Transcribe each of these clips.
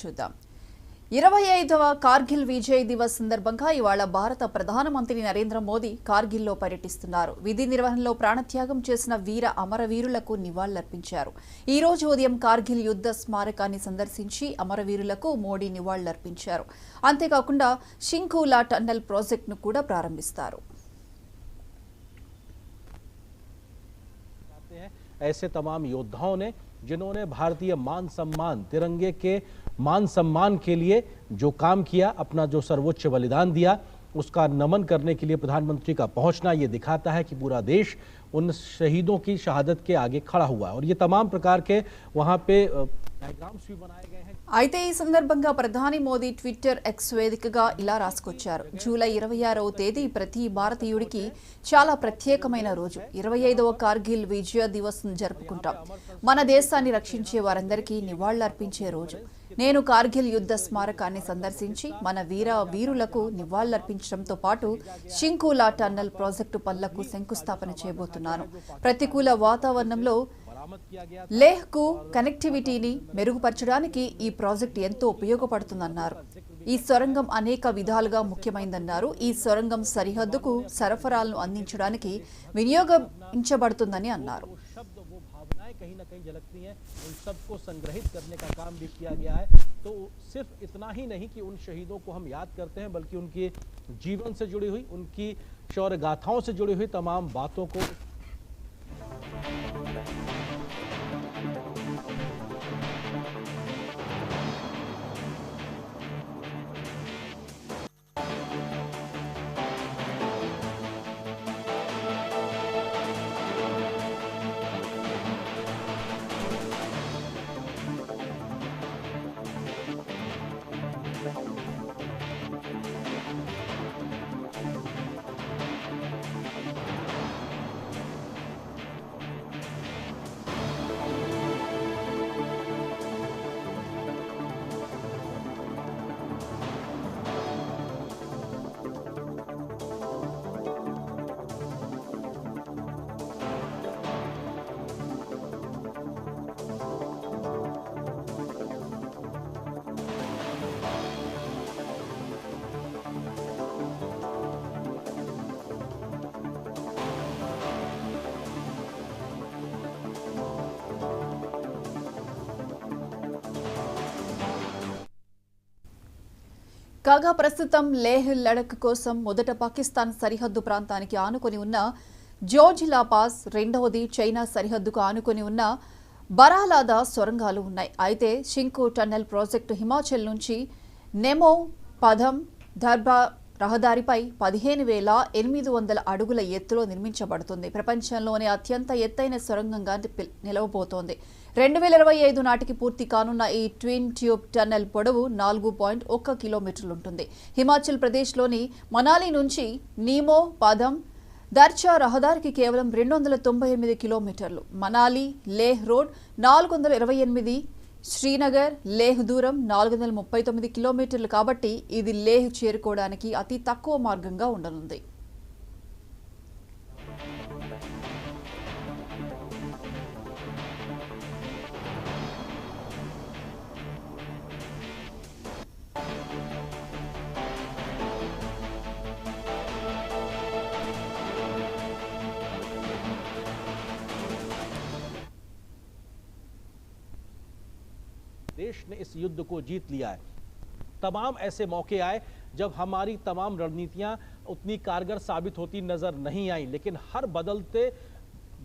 చూద్దాం 25వ కార్గిల్ విజయ్ దివస్ సందర్భంగా ఇవాళ భారత ప్రధానమంత్రి నరేంద్ర మోదీ కార్గిల్లో పర్యటిస్తున్నారు. విధి నిర్వహణలో ప్రాణత్యాగం చేసిన వీర అమరవీరులకు నివాళులర్పించారు. ఈ రోజు ఉదయం కార్గిల్ యుద్ధ స్మారకాన్ని సందర్శించి అమరవీరులకు మోడీ నివాళులర్పించారు. అంతేకాకుండా షింకులా టన్నెల్ ప్రాజెక్టును కూడా ప్రారంభిస్తారు. ऐसे तमाम योद्धाओं ने जिन्होंने भारतीय मान सम्मान तिरंगे के मान सम्मान के लिए जो काम किया, अपना जो सर्वोच्च बलिदान दिया, उसका नमन करने के लिए प्रधानमंत्री का पहुंचना ये दिखाता है कि पूरा देश उन शहीदों की शहादत के आगे खड़ा हुआ है। और ये तमाम प्रकार के वहां पे डायग्राम्स भी बनाए गए हैं। అయితే ఈ సందర్భంగా ప్రధాని మోదీ ట్విట్టర్ ఎక్స్ వేదికగా ఇలా రాసుకొచ్చారు. జూలై 26వ తేదీ ప్రతి భారతీయుడికి చాలా ప్రత్యేకమైన రోజు. 25వ కార్గిల్ విజయ దివస్ జరుపుకుంటాం. మన దేశాన్ని రక్షించే వారందరికీ నివాళులర్పించే రోజు. నేను కార్గిల్ యుద్ధ స్మారకాన్ని సందర్శించి మన వీరులకు నివాళులర్పించడంతో పాటు షింకులా టన్నెల్ ప్రాజెక్టు పనులకు శంకుస్థాపన చేయబోతున్నాను. ప్రతికూల వాతావరణంలో లేహ్కు కనెక్టివిటీని మెరుగుపరచడానికి ఈ ప్రాజెక్టు ఎంతో ఉపయోగపడుతుందన్నారు. ఈ సొరంగం అనేక విధాలుగా ముఖ్యమైందన్నారు. ఈ సొరంగం సరిహద్దుకు సరఫరాలను అందించడానికి వినియోగించబడుతుందని అన్నారు. कहीं ना कहीं झलकती हैं, उन सबको संग्रहित करने का काम भी किया गया है। तो सिर्फ इतना ही नहीं कि उन शहीदों को हम याद करते हैं, बल्कि उनके जीवन से जुड़ी हुई, उनकी शौर्य गाथाओं से जुड़ी हुई तमाम बातों को కాగా ప్రస్తుతం లేహ్ లడక్ కోసం మొదట పాకిస్తాన్ సరిహద్దు ప్రాంతానికి ఆనుకొని ఉన్న జోజిలా పాస్, రెండవది చైనా సరిహద్దుకు ఆనుకొని ఉన్న బరాలాదా సొరంగాలు ఉన్నాయి. అయితే షింకు టన్నెల్ ప్రాజెక్టు హిమాచల్ నుంచి నెమో పదం దర్బా రహదారిపై 15,800 అడుగుల ఎత్తులో నిర్మించబడుతుంది. ప్రపంచంలోనే అత్యంత ఎత్తైన సొరంగంగా నిలవబోతోంది. 2025 నాటికి పూర్తి కానున్న ఈ ట్విన్ ట్యూబ్ టన్నెల్ పొడవు 4.1 కిలోమీటర్లుంటుంది. హిమాచల్ ప్రదేశ్లోని మనాలి నుంచి నీమో పదం దర్చా రహదారికి కేవలం 298 కిలోమీటర్లు. మనాలి లేహ్ రోడ్ 428, శ్రీనగర్ లేహ్ దూరం 439 కిలోమీటర్లు. కాబట్టి ఇది లేహ్ చేరుకోవడానికి అతి తక్కువ మార్గంగా ఉండనుంది. देश ने इस युद्ध को जीत लिया है। तमाम ऐसे मौके आए जब हमारी तमाम रणनीतियां उतनी कारगर साबित होती नजर नहीं आई, लेकिन हर बदलते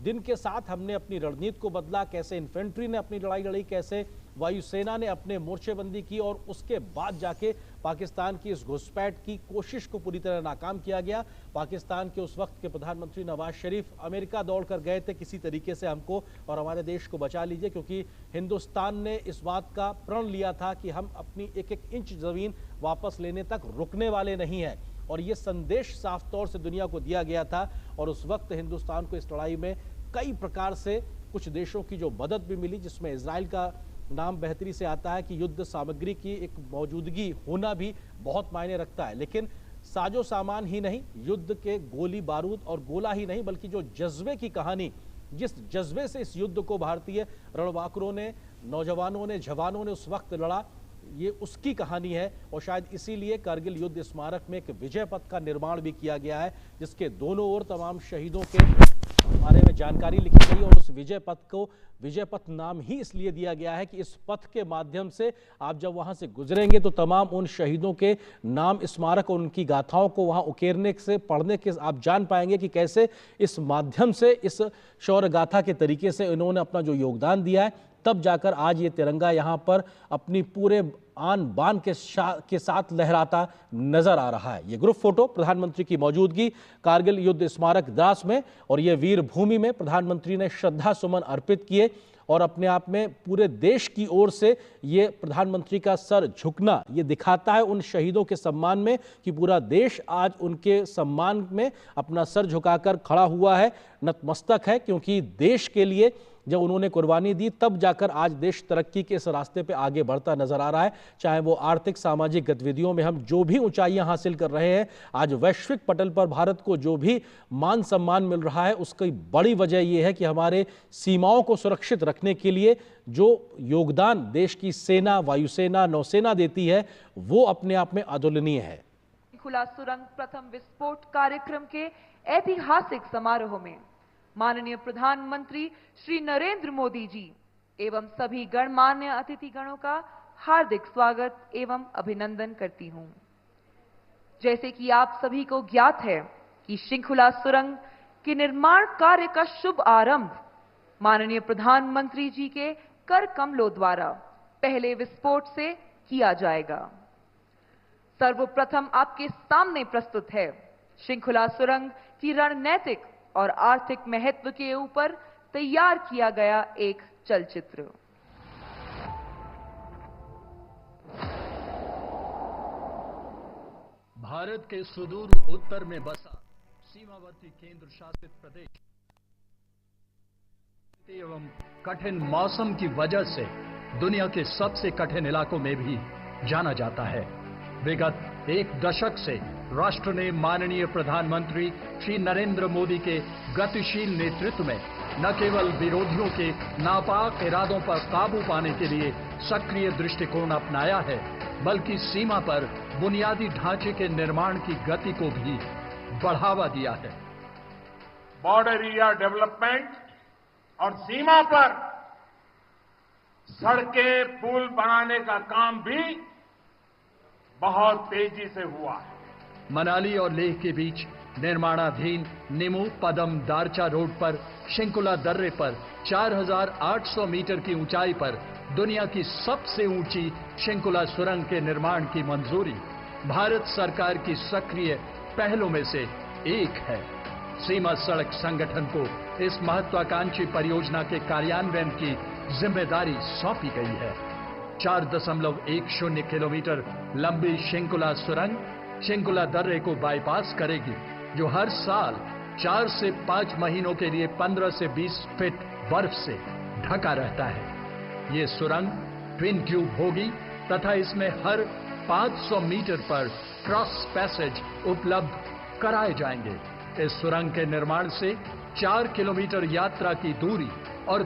दिन के साथ हमने अपनी रणनीति को बदला। कैसे इन्फेंट्री ने अपनी लड़ाई लड़ी, कैसे वायुसेना ने अपने मोर्चेबंदी की, और उसके बाद जाके पाकिस्तान की इस घुसपैठ की कोशिश को पूरी तरह नाकाम किया गया। पाकिस्तान के उस वक्त के प्रधानमंत्री नवाज शरीफ अमेरिका दौड़कर गए थे किसी तरीके से हमको और हमारे देश को बचा लीजिए, क्योंकि हिंदुस्तान ने इस बात का प्रण लिया था कि हम अपनी एक एक इंच जमीन वापस लेने तक रुकने वाले नहीं है। और ये संदेश साफ तौर से दुनिया को दिया गया था। और उस वक्त हिंदुस्तान को इस लड़ाई में कई प्रकार से कुछ देशों की जो मदद भी मिली, जिसमें इजराइल का नाम बेहतरी से आता है कि युद्ध सामग्री की एक मौजूदगी होना भी बहुत मायने रखता है। लेकिन साजो सामान ही नहीं, युद्ध के गोली बारूद और गोला ही नहीं, बल्कि जो जज्बे की कहानी, जिस जज्बे से इस युद्ध को भारतीय रणबांकुरों ने, नौजवानों ने, जवानों ने उस वक्त लड़ा, ये उसकी कहानी है और शायद इसीलिए कारगिल युद्ध स्मारक में एक विजय पथ का निर्माण भी किया गया है, जिसके दोनों ओर तमाम शहीदों के बारे में जानकारी लिखी गई और उस विजय पथ को विजय पथ नाम ही इसलिए दिया गया है कि इस पथ के माध्यम से आप जब वहां से गुजरेंगे तो तमाम उन शहीदों के नाम, स्मारक और उनकी गाथाओं को वहां उकेरने से, पढ़ने के आप जान पाएंगे कि कैसे इस माध्यम से, इस शौर्य गाथा के तरीके से इन्होंने अपना जो योगदान दिया है, तब जाकर आज ये तिरंगा यहाँ पर अपनी पूरे आन बान के साथ लहराता नजर आ रहा है। ये ग्रुप फोटो प्रधानमंत्री की मौजूदगी कारगिल युद्ध स्मारक द्रास में और ये वीर भूमि में प्रधानमंत्री ने श्रद्धा सुमन अर्पित किए और अपने आप में पूरे देश की ओर से ये प्रधानमंत्री का सर झुकना ये दिखाता है उन शहीदों के सम्मान में कि पूरा देश आज उनके सम्मान में अपना सर झुकाकर खड़ा हुआ है, नतमस्तक है, क्योंकि देश के लिए जब उन्होंने कुर्बानी दी तब जाकर आज देश तरक्की के इस रास्ते पे आगे बढ़ता नजर आ रहा है। चाहे वो आर्थिक सामाजिक गतिविधियों में हम जो भी ऊंचाइयां हासिल कर रहे हैं, आज वैश्विक पटल पर भारत को जो भी मान सम्मान मिल रहा है, उसकी बड़ी वजह यह है कि हमारे सीमाओं को सुरक्षित रखने के लिए जो योगदान देश की सेना, वायुसेना, नौसेना देती है वो अपने आप में अतुलनीय है। खुला सुरंग प्रथम विस्फोट कार्यक्रम के ऐतिहासिक समारोह में माननीय प्रधानमंत्री श्री नरेंद्र मोदी जी एवं सभी गणमान्य अतिथिगणों का हार्दिक स्वागत एवं अभिनंदन करती हूं। जैसे कि आप सभी को ज्ञात है कि शृंखला सुरंग के निर्माण कार्य का शुभ आरंभ माननीय प्रधानमंत्री जी के कर कमलों द्वारा पहले विस्फोट से किया जाएगा। सर्वप्रथम आपके सामने प्रस्तुत है शृंखला सुरंग की रणनीतिक और आर्थिक महत्व के ऊपर तैयार किया गया एक चलचित्र। भारत के सुदूर उत्तर में बसा सीमावर्ती केंद्र शासित प्रदेश एवं कठिन मौसम की वजह से दुनिया के सबसे कठिन इलाकों में भी जाना जाता है। विगत एक दशक से राष्ट्र ने माननीय प्रधानमंत्री श्री नरेंद्र मोदी के गतिशील नेतृत्व में न केवल विरोधियों के नापाक इरादों पर काबू पाने के लिए सक्रिय दृष्टिकोण अपनाया है, बल्कि सीमा पर बुनियादी ढांचे के निर्माण की गति को भी बढ़ावा दिया है। बॉर्डर एरिया डेवलपमेंट और सीमा पर सड़कें, पुल बनाने का काम भी बहुत तेजी से हुआ है। मनाली और लेह के बीच निर्माणाधीन निमू पदम दारचा रोड पर शृंखला दर्रे पर 4,800 मीटर की ऊंचाई पर दुनिया की सबसे ऊंची शृंखला सुरंग के निर्माण की मंजूरी भारत सरकार की सक्रिय पहलों में से एक है। सीमा सड़क संगठन को इस महत्वाकांक्षी परियोजना के कार्यान्वयन की जिम्मेदारी सौंपी गई है। 4.10 किलोमीटर लंबी शृंखला सुरंग शृंखला दर्रे को बाईपास करेगी, जो हर साल 4 से 5 महीनों के लिए 15 से 20 फीट बर्फ से ढका रहता है। ये सुरंग ट्विन ट्यूब होगी तथा इसमें हर 500 मीटर पर क्रॉस पैसेज उपलब्ध कराए जाएंगे। इस सुरंग के निर्माण से 4 किलोमीटर यात्रा की दूरी और